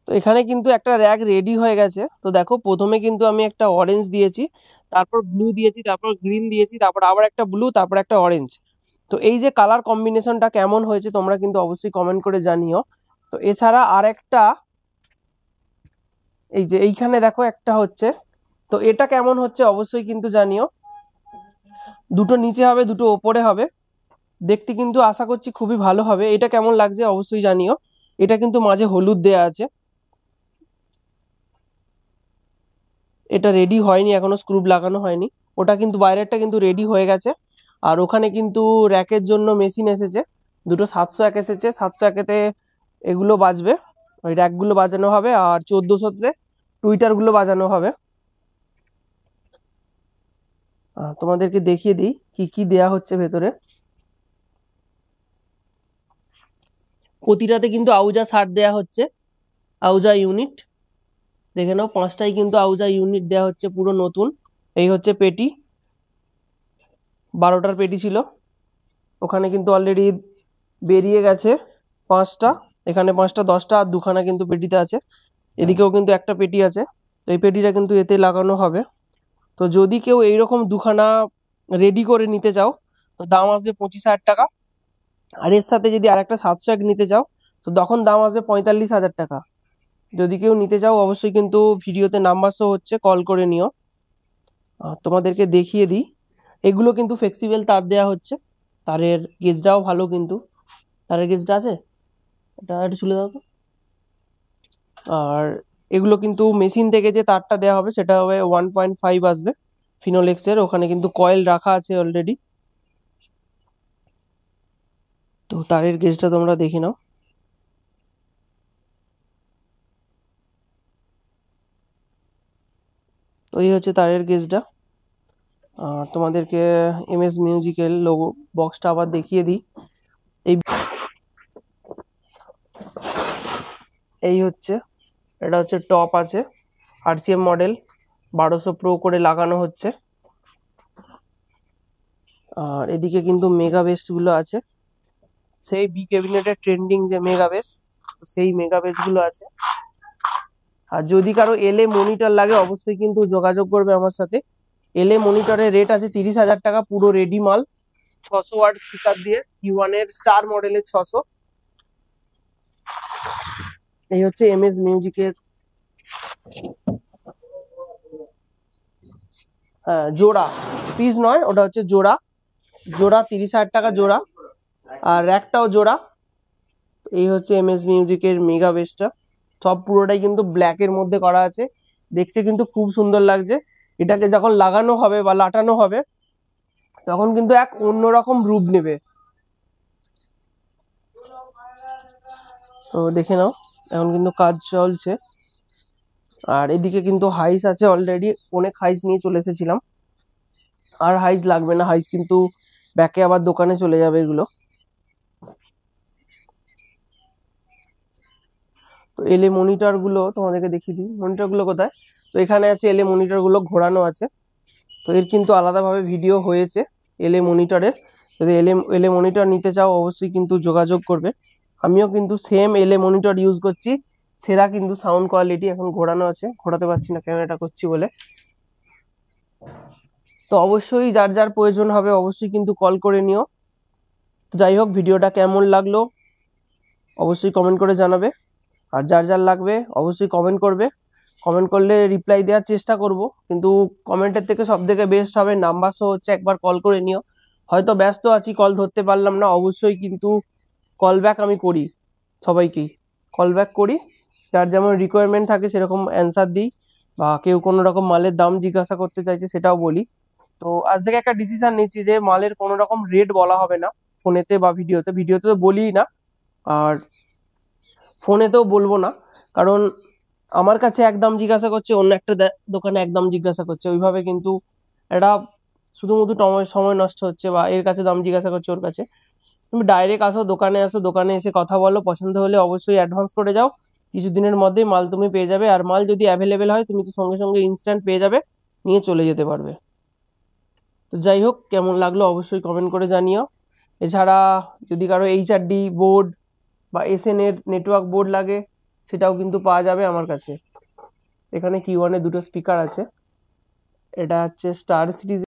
তো এখানে কিন্তু একটা র্যাক রেডি হয়ে গেছে। তো দেখো প্রথমে কিন্তু আমি একটা অরেঞ্জ দিয়েছি, তারপর ব্লু দিয়েছি, তারপর গ্রিন দিয়েছি, তারপর আবার একটা ব্লু, তারপর একটা অরেঞ্জ। তো এই যে কালার কম্বিনেশনটা কেমন হয়েছে তোমরা কিন্তু অবশ্যই কমেন্ট করে জানিও। তো এছাড়া আর একটা, এই যে এইখানে দেখো একটা হচ্ছে, তো এটা কেমন হচ্ছে অবশ্যই কিন্তু জানিও। দুটো নিচে হবে, দুটো ওপরে হবে, দেখতে কিন্তু আশা করছি খুবই ভালো হবে। এটা কেমন লাগছে অবশ্যই জানিও। এটা কিন্তু মাঝে হলুদ দেয়া আছে। এটা রেডি হয়নি এখনো, স্ক্রুব লাগানো হয়নি। ওটা কিন্তু বাইরেরটা কিন্তু রেডি হয়ে গেছে। আর ওখানে কিন্তু র্যাকের জন্য মেশিন এসেছে, দুটো 701 এসেছে। 701-এতে এগুলো বাজবে, ওই র্যাকগুলো বাজানো হবে, আর 1400-তে টুইটারগুলো বাজানো হবে। তোমাদেরকে দেখিয়ে দিই কি কি দেয়া হচ্ছে ভেতরে। প্রতিটাতে কিন্তু আউজা শার্ট দেয়া হচ্ছে, আউজা ইউনিট। দেখে নাও 5টাই কিন্তু আউজা ইউনিট দেয়া হচ্ছে, পুরো নতুন। এই হচ্ছে পেটি, 12টার পেটি ছিল, ওখানে কিন্তু অলরেডি বেরিয়ে গেছে 5টা। এখানে 5টা, 10টা, আর 2খানা কিন্তু পেটিতে আছে। এদিকেও কিন্তু একটা পেটি আছে। তো এই পেটিটা কিন্তু এতে লাগানো হবে। তো যদি কেউ এইরকম 2খানা রেডি করে নিতে চাও, তো দাম আসবে 25,000 টাকা। আর এর সাথে যদি আরেকটা 701 নিতে চাও, তো তখন দাম আসবে 45,000 টাকা। যদি কেউ নিতে চাও অবশ্যই কিন্তু ভিডিওতে নাম্বার শো হচ্ছে, কল করে নিও। তোমাদেরকে দেখিয়ে দিই, এগুলো কিন্তু ফ্লেক্সিবল তার দেয়া হচ্ছে। তারের গেজটাও ভালো কিন্তু, তারের গেজটা আছে, এটা একটু চলে দাও তো। আর এগুলো কিন্তু মেশিন থেকে যে তারটা দেওয়া হবে সেটা হবে 1.5 আসবে ফিনোলেক্সের। ওখানে কিন্তু কয়েল রাখা আছে অলরেডি। তো তারের গেজটা তোমরা দেখে নাও। তো এই হচ্ছে তারের গেজটা। তোমাদেরকে এমএস মিউজিকের লোগো বক্সটা আবার দেখিয়ে দিই। এই এই হচ্ছে, এটা হচ্ছে টপ আছে, আরসিএম মডেল, 1200 প্রো করে লাগানো হচ্ছে। আর এদিকে কিন্তু মেগা বেসগুলো আছে, সেই বি ক্যাবিনেটের ট্রেন্ডিং যে মেগা বেস, সেই মেগা বেসগুলো আছে। আর যদি কারো এলএ মনিটর লাগে অবশ্যই কিন্তু যোগাযোগ করবে আমার সাথে। এলএ মনিটরের রেট আছে 30,000 টাকা, পুরো রেডি মাল, 600 ওয়াট স্পিকার দিয়ে, ইউয়ানের স্টার মডেলের 600। এই হচ্ছে এমএস মিউজিকের জোড়া, পিস নয়, ওটা হচ্ছে জোড়া। জোড়া 30,000 টাকা জোড়া, আর র্যাকটাও জোড়া। এই হচ্ছে এমএস মিউজিকের মেগা বেসটা, সব পুরোটাই কিন্তু ব্ল্যাকের মধ্যে করা আছে, দেখতে কিন্তু খুব সুন্দর লাগছে। এটাকে যখন লাগানো হবে বা লাটানো হবে তখন কিন্তু এক অন্যরকম রূপ নেবে। তো দেখে নাও, এখন কিন্তু কাজ চলছে। আর এদিকে কিন্তু হাইস আছে অলরেডি, অনেক হাইস নিয়ে চলে এসেছিলাম। আর হাইস লাগবে না, হাইস কিন্তু ব্যাকে আবার দোকানে চলে যাবে এগুলো। তো এলএ মনিটর গুলো তোমাদেরকে দেখিয়ে দিই, মনিটর গুলো কোথায়। তো এখানে আছে এলএ মনিটর গুলো ঘোরানো আছে। তো এর কিন্তু আলাদাভাবে ভিডিও হয়েছে এলএ মনিটরের। যদি এলএ মনিটর নিতে চাও অবশ্যই কিন্তু যোগাযোগ করবে। আমিও কিন্তু সেম এলএ মনিটর ইউজ করছি, সেরা কিন্তু সাউন্ড কোয়ালিটি। এখন ঘোরানো আছে, ঘোরাতে পারছি না ক্যামেরাটা করছি বলে। তো অবশ্যই যার যার প্রয়োজন হবে অবশ্যই কিন্তু কল করে নিও। তো যাই হোক, ভিডিওটা কেমন লাগলো অবশ্যই কমেন্ট করে জানাবে। আর যার যার লাগবে অবশ্যই কমেন্ট করবে, কমেন্ট করলে রিপ্লাই দেওয়ার চেষ্টা করব। কিন্তু কমেন্টের থেকে সব থেকে বেস্ট হবে নাম্বার শো হচ্ছে, একবার কল করে নিও। হয়তো ব্যস্ত আছি, কল ধরতে পারলাম না, অবশ্যই কিন্তু কল ব্যাক আমি করি, সবাইকেই কল ব্যাক করি। যার যেমন রিকোয়ারমেন্ট থাকে সেরকম অ্যান্সার দিই, বা কেউ কোনো রকম মালের দাম জিজ্ঞাসা করতে চাইছে সেটাও বলি। তো আজ থেকে একটা ডিসিশন নিচ্ছি যে মালের কোনো রকম রেট বলা হবে না ফোনেতে বা ভিডিওতে। ভিডিওতে তো বলিই না, আর ফোনেতেও বলবো না। কারণ আমার কাছে একদম জিজ্ঞাসা করছে, অন্য একটা দোকানে একদম জিজ্ঞাসা করছে, ওইভাবে কিন্তু এটা শুধুমাত্র সময় নষ্ট হচ্ছে। বা এর কাছে দাম জিজ্ঞাসা করছে, ওর কাছে। তুমি ডাইরেক্ট আসো, দোকানে আসো, দোকানে এসে কথা বলো, পছন্দ হলে অবশ্যই অ্যাডভান্স করে যাও। কিছুদিনের মধ্যেই মাল তুমি পেয়ে যাবে। আর মাল যদি অ্যাভেলেবেল হয় তুমি তো সঙ্গে সঙ্গে ইনস্ট্যান্ট পেয়ে যাবে, নিয়ে চলে যেতে পারবে। তো যাই হোক, কেমন লাগলো অবশ্যই কমেন্ট করে জানিও। এছাড়া যদি কারো HRD বোর্ড বা SN এর নেটওয়ার্ক বোর্ড লাগে সেটাও কিন্তু পাওয়া যাবে আমার কাছে। এখানে Q1 এ দুটো স্পিকার আছে, এটা হচ্ছে স্টার সিরিজ